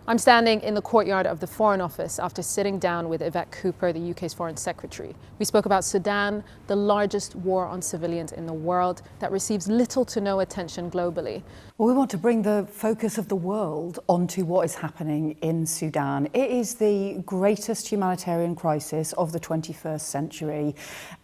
I'm standing in the courtyard of the Foreign Office after sitting down with Yvette Cooper, the UK's Foreign Secretary. We spoke about Sudan, the largest war on civilians in the world that receives little to no attention globally. Well, we want to bring the focus of the world onto what is happening in Sudan. It is the greatest humanitarian crisis of the 21st century,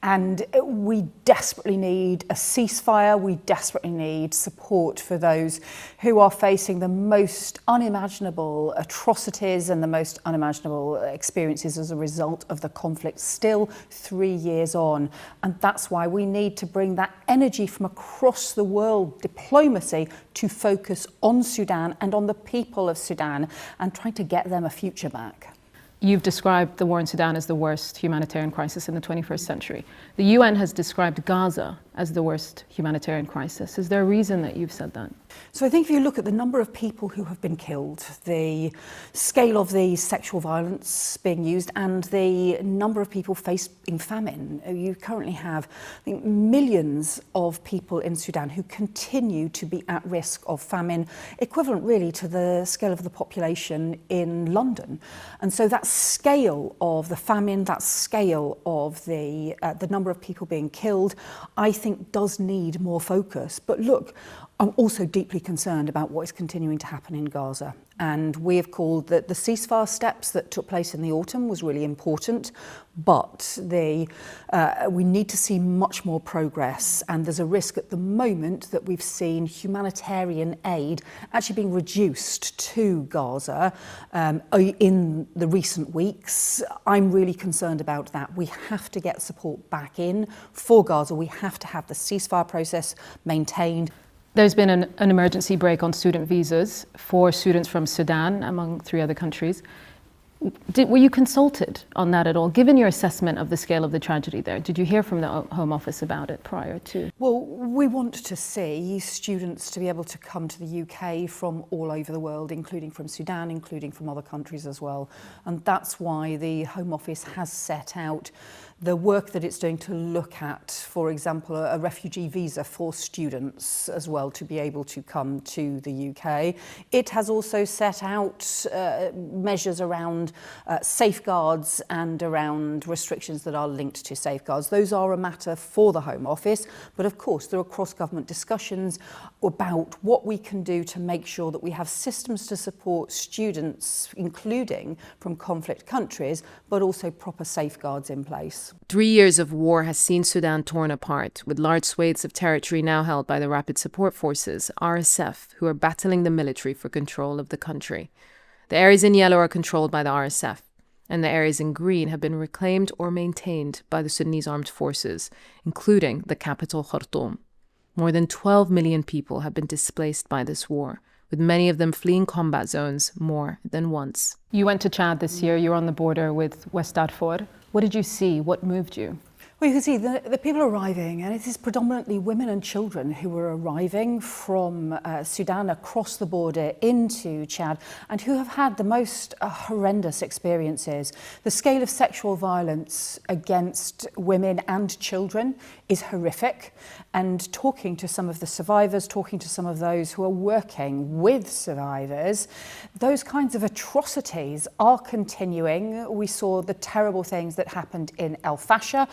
and we desperately need a ceasefire. We desperately need support for those who are facing the most unimaginable atrocities and the most unimaginable experiences as a result of the conflict still 3 years on. And that's why we need to bring that energy from across the world, diplomacy, to focus on Sudan and on the people of Sudan and trying to get them a future back. You've described the war in Sudan as the worst humanitarian crisis in the 21st century. The UN has described Gaza as the worst humanitarian crisis. Is there a reason that you've said that? So I think if you look at the number of people who have been killed, the scale of the sexual violence being used, and the number of people facing famine, you currently have, I think, millions of people in Sudan who continue to be at risk of famine, equivalent really to the scale of the population in London. And so that scale of the famine, that scale of the number of people being killed, I think does need more focus. But look, I'm also deeply concerned about what is continuing to happen in Gaza. And we have called that the ceasefire steps that took place in the autumn was really important, but we need to see much more progress. And there's a risk at the moment that we've seen humanitarian aid actually being reduced to Gaza in the recent weeks. I'm really concerned about that. We have to get support back in for Gaza. We have to have the ceasefire process maintained. There's been an emergency break on student visas for students from Sudan, among 3 other countries. Were you consulted on that at all, given your assessment of the scale of the tragedy there? Did you hear from the Home Office about it prior to? Well, we want to see students to be able to come to the UK from all over the world, including from Sudan, including from other countries as well. And that's why the Home Office has set out the work that it's doing to look at, for example, a refugee visa for students as well to be able to come to the UK. It has also set out measures around safeguards and around restrictions that are linked to safeguards. Those are a matter for the Home Office, but of course there are cross-government discussions about what we can do to make sure that we have systems to support students, including from conflict countries, but also proper safeguards in place. 3 years of war has seen Sudan torn apart, with large swathes of territory now held by the Rapid Support Forces, RSF, who are battling the military for control of the country. The areas in yellow are controlled by the RSF, and the areas in green have been reclaimed or maintained by the Sudanese Armed Forces, including the capital Khartoum. More than 12 million people have been displaced by this war, with many of them fleeing combat zones more than once. You went to Chad this year. You're on the border with West Darfur. What did you see? What moved you? Well, you can see the people arriving, and it is predominantly women and children who were arriving from Sudan across the border into Chad and who have had the most horrendous experiences. The scale of sexual violence against women and children is horrific, and talking to some of the survivors, talking to some of those who are working with survivors, those kinds of atrocities are continuing. We saw the terrible things that happened in El Fasher,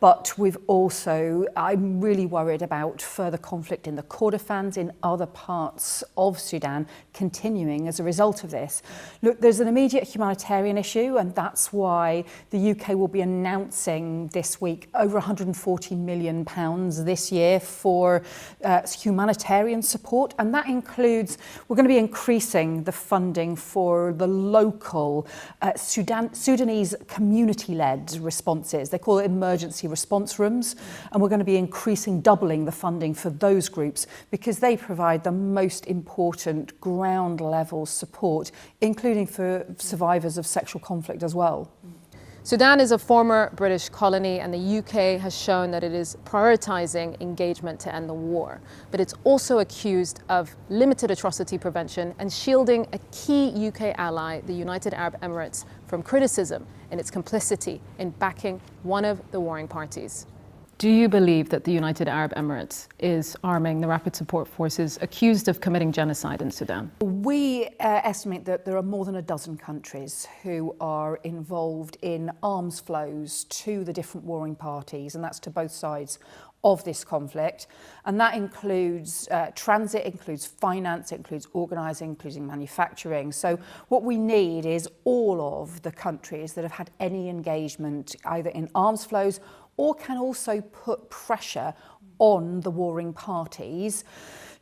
but we've also, I'm really worried about further conflict in the Kordofans, in other parts of Sudan, continuing as a result of this. Look, there's an immediate humanitarian issue, and that's why the UK will be announcing this week over £140 million this year for humanitarian support, and that includes, we're going to be increasing the funding for the local Sudanese community-led responses. They call it emergency response rooms, and we're going to be doubling the funding for those groups because they provide the most important ground level support, including for survivors of sexual conflict as well. Sudan is a former British colony, and the UK has shown that it is prioritising engagement to end the war. But it's also accused of limited atrocity prevention and shielding a key UK ally, the United Arab Emirates, from criticism in its complicity in backing one of the warring parties. Do you believe that the United Arab Emirates is arming the Rapid Support Forces accused of committing genocide in Sudan? We estimate that there are more than a dozen countries who are involved in arms flows to the different warring parties, and that's to both sides of this conflict. And that includes transit, includes finance, includes organising, including manufacturing. So what we need is all of the countries that have had any engagement either in arms flows or can also put pressure on the warring parties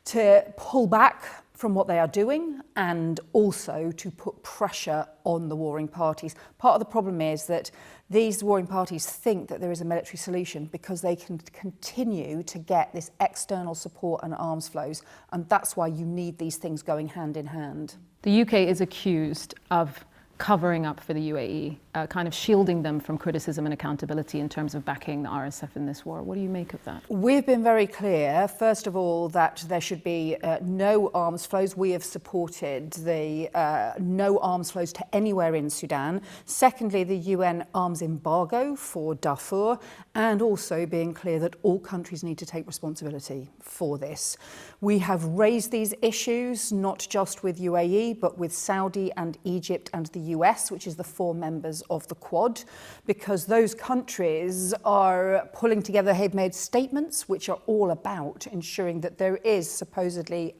to pull back from what they are doing and also to put pressure on the warring parties. Part of the problem is that these warring parties think that there is a military solution because they can continue to get this external support and arms flows, and that's why you need these things going hand in hand. The UK is accused of covering up for the UAE, kind of shielding them from criticism and accountability in terms of backing the RSF in this war. What do you make of that? We've been very clear, first of all, that there should be no arms flows. We have supported the no arms flows to anywhere in Sudan. Secondly, the UN arms embargo for Darfur, and also being clear that all countries need to take responsibility for this. We have raised these issues not just with UAE, but with Saudi and Egypt and the US, which is the 4 members of the Quad, because those countries are pulling together, have made statements which are all about ensuring that there is supposedly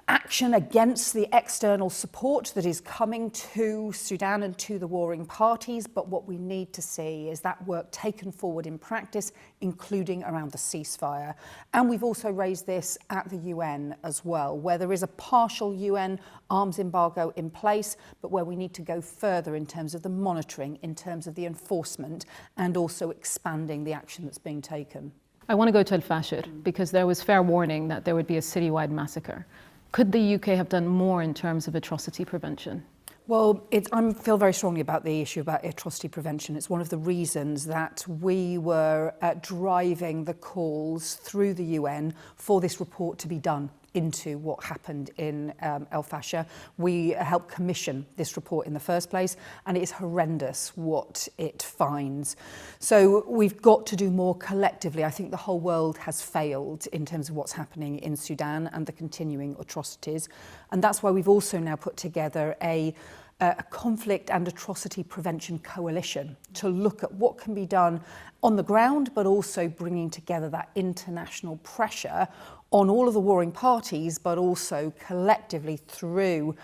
action against the external support that is coming to Sudan and to the warring parties. But what we need to see is that work taken forward in practice, including around the ceasefire. And we've also raised this at the UN as well, where there is a partial UN arms embargo in place, but where we need to go further in terms of the monitoring, in terms of the enforcement, and also expanding the action that's being taken. I want to go to Al Fashir because there was fair warning that there would be a citywide massacre. Could the UK have done more in terms of atrocity prevention? Well, I feel very strongly about the issue about atrocity prevention. It's one of the reasons that we were driving the calls through the UN for this report to be done into what happened in El Fasher. We helped commission this report in the first place, and it is horrendous what it finds. So we've got to do more collectively. I think the whole world has failed in terms of what's happening in Sudan and the continuing atrocities. And that's why we've also now put together a conflict and atrocity prevention coalition to look at what can be done on the ground, but also bringing together that international pressure on all of the warring parties, but also collectively through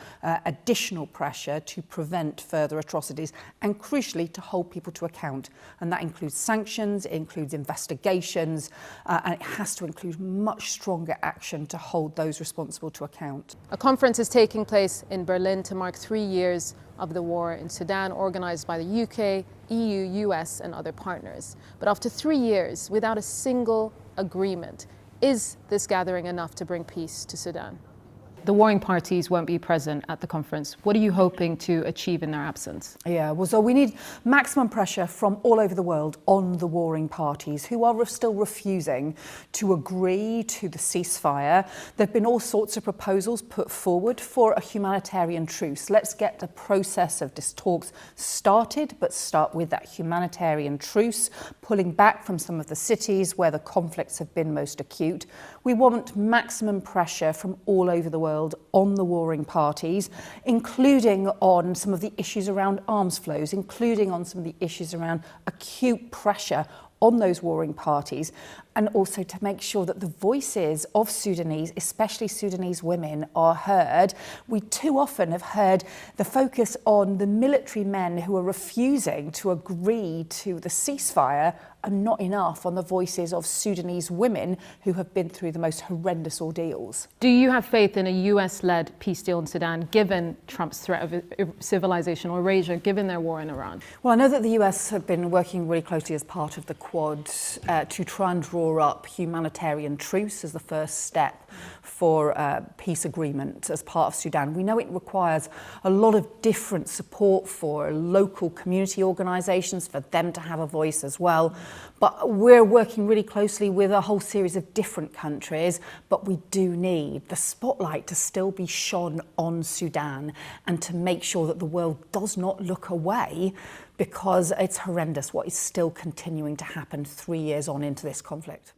additional pressure to prevent further atrocities and crucially to hold people to account. And that includes sanctions, it includes investigations, and it has to include much stronger action to hold those responsible to account. A conference is taking place in Berlin to mark 3 years of the war in Sudan, organised by the UK, EU, US and other partners. But after 3 years, without a single agreement, is this gathering enough to bring peace to Sudan? The warring parties won't be present at the conference. What are you hoping to achieve in their absence? Yeah, well, so we need maximum pressure from all over the world on the warring parties who are still refusing to agree to the ceasefire. There have been all sorts of proposals put forward for a humanitarian truce. Let's get the process of these talks started, but start with that humanitarian truce, pulling back from some of the cities where the conflicts have been most acute. We want maximum pressure from all over the world on the warring parties, including on some of the issues around arms flows, including on some of the issues around acute pressure on those warring parties, and also to make sure that the voices of Sudanese, especially Sudanese women, are heard. We too often have heard the focus on the military men who are refusing to agree to the ceasefire and not enough on the voices of Sudanese women who have been through the most horrendous ordeals. Do you have faith in a US-led peace deal in Sudan, given Trump's threat of civilizational erasure, given their war in Iran? Well, I know that the US have been working really closely as part of the Quad to try and draw up humanitarian truce as the first step for peace agreement as part of Sudan. We know it requires a lot of different support for local community organisations, for them to have a voice as well. But we're working really closely with a whole series of different countries, but we do need the spotlight to still be shone on Sudan and to make sure that the world does not look away, because it's horrendous what is still continuing to happen 3 years on into this conflict.